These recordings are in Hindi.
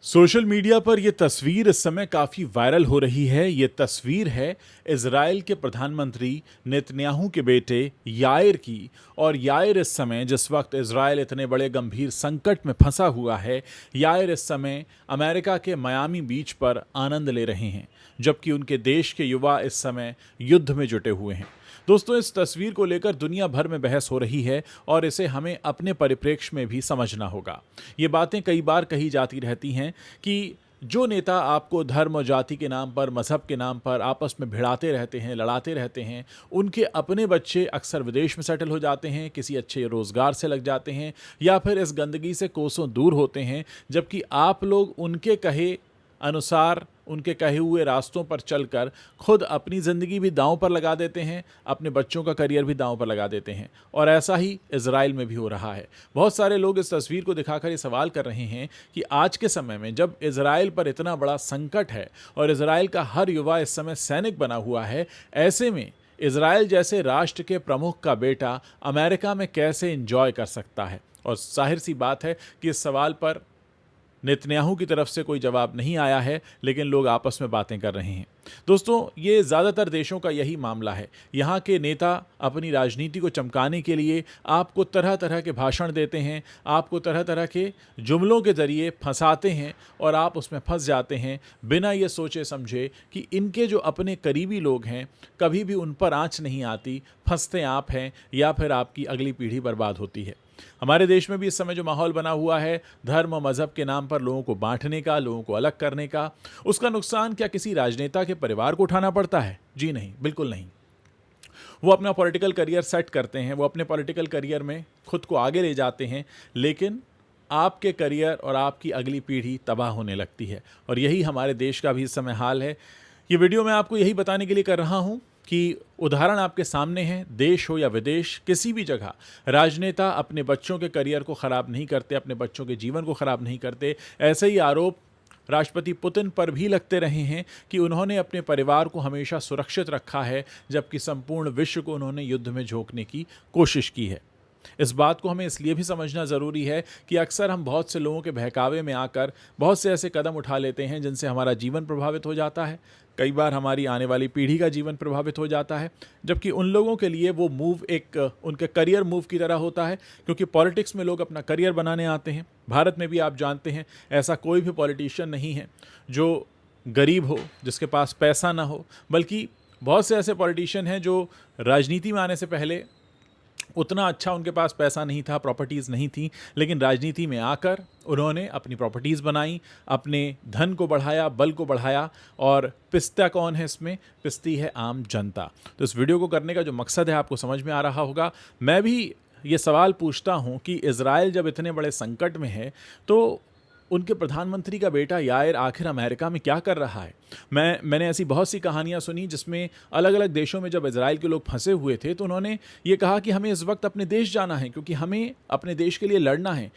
सोशल मीडिया पर यह तस्वीर इस समय काफ़ी वायरल हो रही है। ये तस्वीर है इज़राइल के प्रधानमंत्री नेतन्याहू के बेटे याइर की। और याइर इस समय, जिस वक्त इज़राइल इतने बड़े गंभीर संकट में फंसा हुआ है, याइर इस समय अमेरिका के मियामी बीच पर आनंद ले रहे हैं, जबकि उनके देश के युवा इस समय युद्ध में जुटे हुए हैं। दोस्तों, इस तस्वीर को लेकर दुनिया भर में बहस हो रही है और इसे हमें अपने परिप्रेक्ष्य में भी समझना होगा। ये बातें कई बार कही जाती रहती हैं कि जो नेता आपको धर्म और जाति के नाम पर, मजहब के नाम पर आपस में भिड़ाते रहते हैं, लड़ाते रहते हैं, उनके अपने बच्चे अक्सर विदेश में सेटल हो जाते हैं, किसी अच्छे रोजगार से लग जाते हैं या फिर इस गंदगी से कोसों दूर होते हैं, जबकि आप लोग उनके कहे अनुसार, उनके कहे हुए रास्तों पर चलकर खुद अपनी ज़िंदगी भी दांव पर लगा देते हैं, अपने बच्चों का करियर भी दांव पर लगा देते हैं। और ऐसा ही इज़राइल में भी हो रहा है। बहुत सारे लोग इस तस्वीर को दिखाकर ये सवाल कर रहे हैं कि आज के समय में जब इज़राइल पर इतना बड़ा संकट है और इज़राइल का हर युवा इस समय सैनिक बना हुआ है, ऐसे में इज़राइल जैसे राष्ट्र के प्रमुख का बेटा अमेरिका में कैसे एंजॉय कर सकता है। और जाहिर सी बात है कि इस सवाल पर नेतन्याहू की तरफ से कोई जवाब नहीं आया है, लेकिन लोग आपस में बातें कर रहे हैं। दोस्तों, ये ज़्यादातर देशों का यही मामला है। यहाँ के नेता अपनी राजनीति को चमकाने के लिए आपको तरह तरह के भाषण देते हैं, आपको तरह तरह के जुमलों के ज़रिए फंसाते हैं और आप उसमें फंस जाते हैं बिना ये सोचे समझे कि इनके जो अपने करीबी लोग हैं, कभी भी उन पर आँच नहीं आती, फंसते आप हैं या फिर आपकी अगली पीढ़ी बर्बाद होती है। हमारे देश में भी इस समय जो माहौल बना हुआ है, धर्म और मजहब के नाम पर लोगों को बांटने का, लोगों को अलग करने का, उसका नुकसान क्या किसी राजनेता के परिवार को उठाना पड़ता है? जी नहीं, बिल्कुल नहीं। वो अपना पॉलिटिकल करियर सेट करते हैं, वो अपने पॉलिटिकल करियर में खुद को आगे ले जाते हैं, लेकिन आपके करियर और आपकी अगली पीढ़ी तबाह होने लगती है। और यही हमारे देश का भी इस समय हाल है। ये वीडियो मैं आपको यही बताने के लिए कर रहा हूँ कि उदाहरण आपके सामने है, देश हो या विदेश, किसी भी जगह राजनेता अपने बच्चों के करियर को ख़राब नहीं करते, अपने बच्चों के जीवन को ख़राब नहीं करते। ऐसे ही आरोप राष्ट्रपति पुतिन पर भी लगते रहे हैं कि उन्होंने अपने परिवार को हमेशा सुरक्षित रखा है, जबकि संपूर्ण विश्व को उन्होंने युद्ध में झोंकने की कोशिश की है। इस बात को हमें इसलिए भी समझना ज़रूरी है कि अक्सर हम बहुत से लोगों के बहकावे में आकर बहुत से ऐसे कदम उठा लेते हैं जिनसे हमारा जीवन प्रभावित हो जाता है, कई बार हमारी आने वाली पीढ़ी का जीवन प्रभावित हो जाता है, जबकि उन लोगों के लिए वो मूव एक उनके करियर मूव की तरह होता है, क्योंकि पॉलिटिक्स में लोग अपना करियर बनाने आते हैं। भारत में भी आप जानते हैं, ऐसा कोई भी पॉलिटिशियन नहीं है जो गरीब हो, जिसके पास पैसा ना हो, बल्कि बहुत से ऐसे पॉलिटिशियन हैं जो राजनीति में आने से पहले उतना अच्छा उनके पास पैसा नहीं था, प्रॉपर्टीज़ नहीं थी, लेकिन राजनीति में आकर उन्होंने अपनी प्रॉपर्टीज़ बनाई, अपने धन को बढ़ाया, बल को बढ़ाया। और पिसता कौन है इसमें? पिसती है आम जनता। तो इस वीडियो को करने का जो मकसद है आपको समझ में आ रहा होगा। मैं भी ये सवाल पूछता हूँ कि इज़राइल जब इतने बड़े संकट में है, तो उनके प्रधानमंत्री का बेटा याइर आखिर अमेरिका में क्या कर रहा है? मैंने ऐसी बहुत सी कहानियां सुनी जिसमें अलग अलग देशों में जब इज़राइल के लोग फंसे हुए थे तो उन्होंने ये कहा कि हमें इस वक्त अपने देश जाना है, क्योंकि हमें अपने देश के लिए लड़ना है।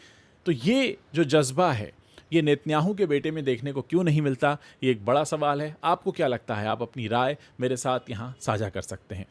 तो ये जो जज्बा है, ये नेतन्याहू के बेटे में देखने को क्यों नहीं मिलता? ये एक बड़ा सवाल है। आपको क्या लगता है? आप अपनी राय मेरे साथ यहाँ साझा कर सकते हैं।